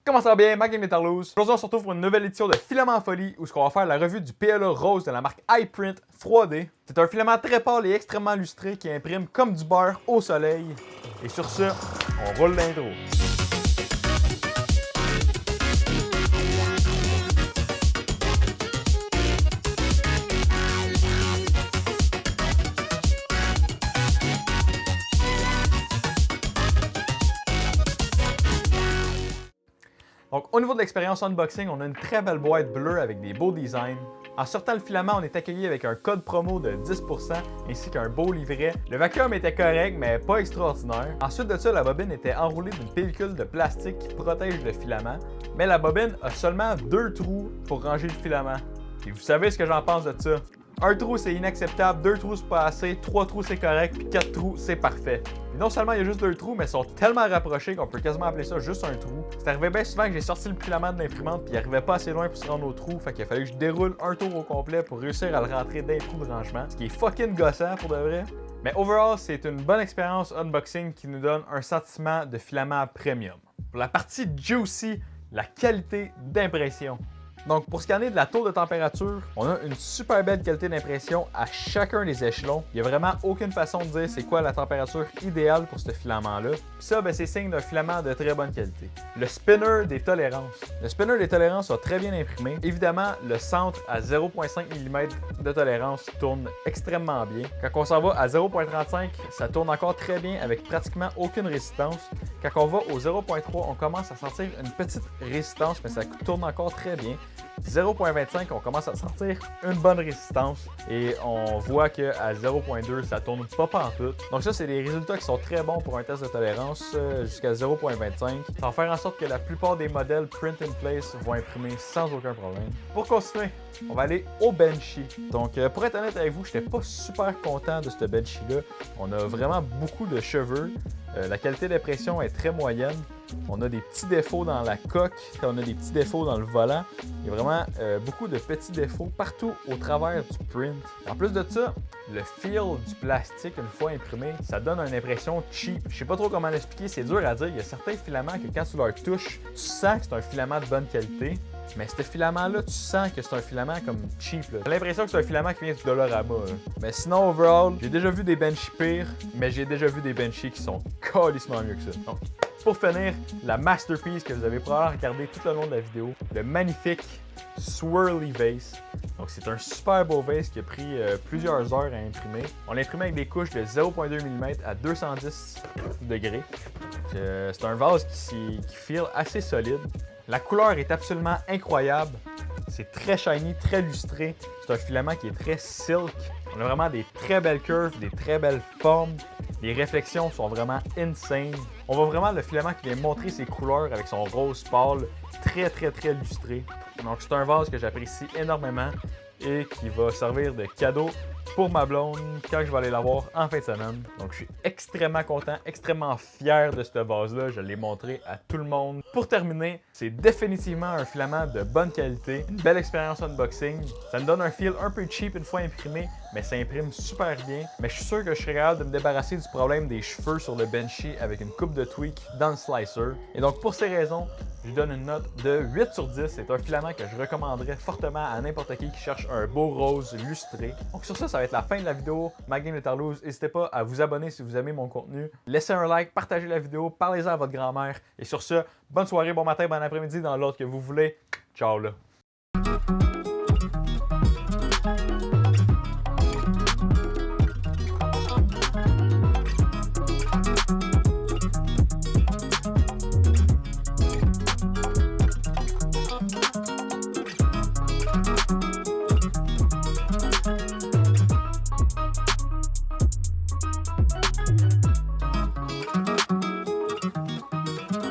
Comment ça va bien? Ma game est Tarlouse. Aujourd'hui, on se retrouve pour une nouvelle édition de Filament en folie où on va faire la revue du PLA Rose de la marque iPrint 3D. C'est un filament très pâle et extrêmement lustré qui imprime comme du beurre au soleil. Et sur ce, on roule l'intro. Donc, au niveau de l'expérience unboxing, on a une très belle boîte bleue avec des beaux designs. En sortant le filament, on est accueilli avec un code promo de 10% ainsi qu'un beau livret. Le vacuum était correct, mais pas extraordinaire. Ensuite de ça, la bobine était enroulée d'une pellicule de plastique qui protège le filament, mais la bobine a seulement 2 trous pour ranger le filament. Et vous savez ce que j'en pense de ça? Un trou, c'est inacceptable, 2 trous, c'est pas assez, 3 trous, c'est correct, puis 4 trous, c'est parfait. Et non seulement il y a juste 2 trous, mais ils sont tellement rapprochés qu'on peut quasiment appeler ça juste un trou. C'est arrivé bien souvent que j'ai sorti le filament de l'imprimante, puis il arrivait pas assez loin pour se rendre au trou, fait qu'il fallait que je déroule un tour au complet pour réussir à le rentrer d'un trou de rangement, ce qui est fucking gossant pour de vrai. Mais overall, c'est une bonne expérience unboxing qui nous donne un sentiment de filament premium. Pour la partie juicy, la qualité d'impression. Donc, pour scanner de la tour de température, on a une super belle qualité d'impression à chacun des échelons. Il n'y a vraiment aucune façon de dire c'est quoi la température idéale pour ce filament-là. Puis ça, c'est signe d'un filament de très bonne qualité. Le spinner des tolérances. Le spinner des tolérances a très bien imprimé. Évidemment, le centre à 0,5 mm de tolérance tourne extrêmement bien. Quand on s'en va à 0,35, ça tourne encore très bien avec pratiquement aucune résistance. Quand on va au 0,3, on commence à sentir une petite résistance, mais ça tourne encore très bien. 0.25, on commence à sentir une bonne résistance et on voit qu'à 0.2, ça tourne pas pantoute. Donc ça, c'est des résultats qui sont très bons pour un test de tolérance jusqu'à 0.25. Ça va faire en sorte que la plupart des modèles print in place vont imprimer sans aucun problème. Pour continuer, on va aller au Benchy. Donc pour être honnête avec vous, je n'étais pas super content de ce Benchy-là. On a vraiment beaucoup de cheveux. La qualité d'impression est très moyenne. On a des petits défauts dans la coque, on a des petits défauts dans le volant. Il y a vraiment beaucoup de petits défauts partout au travers du print. En plus de ça, le feel du plastique, une fois imprimé, ça donne une impression cheap. Je sais pas trop comment l'expliquer, c'est dur à dire. Il y a certains filaments que quand tu leur touches, tu sens que c'est un filament de bonne qualité. Mais ce filament-là, tu sens que c'est un filament comme cheap. J'ai l'impression que c'est un filament qui vient du Dollarama. Mais sinon, overall, j'ai déjà vu des Benchy pires, mais j'ai déjà vu des Benchy qui sont calissement mieux que ça. Donc, pour finir, la masterpiece que vous avez probablement regardé tout le long de la vidéo, le magnifique Swirly Vase. Donc c'est un super beau vase qui a pris plusieurs heures à imprimer. On l'a imprimé avec des couches de 0.2 mm à 210 degrés. C'est un vase qui feel assez solide. La couleur est absolument incroyable. C'est très shiny, très lustré. C'est un filament qui est très silk. On a vraiment des très belles curves, des très belles formes. Les réflexions sont vraiment insane. On voit vraiment le filament qui vient montrer ses couleurs avec son rose pâle, très lustré. Donc c'est un vase que j'apprécie énormément et qui va servir de cadeau pour ma blonde quand je vais aller la voir en fin de semaine. Donc je suis extrêmement content, extrêmement fier de ce vase-là. Je l'ai montré à tout le monde. Pour terminer, c'est définitivement un filament de bonne qualité. Une belle expérience unboxing. Ça me donne un feel un peu cheap une fois imprimé, mais ça imprime super bien. Mais je suis sûr que je serai capable de me débarrasser du problème des cheveux sur le Benchy avec une coupe de tweak dans le slicer. Et donc pour ces raisons, je lui donne une note de 8 sur 10. C'est un filament que je recommanderais fortement à n'importe qui cherche un beau rose lustré. Donc sur ça va être la fin de la vidéo. Ma game de Tarlouse. N'hésitez pas à vous abonner si vous aimez mon contenu. Laissez un like, partagez la vidéo, parlez-en à votre grand-mère. Et sur ce, bonne soirée, bon matin, bon après-midi dans l'ordre que vous voulez. Ciao là!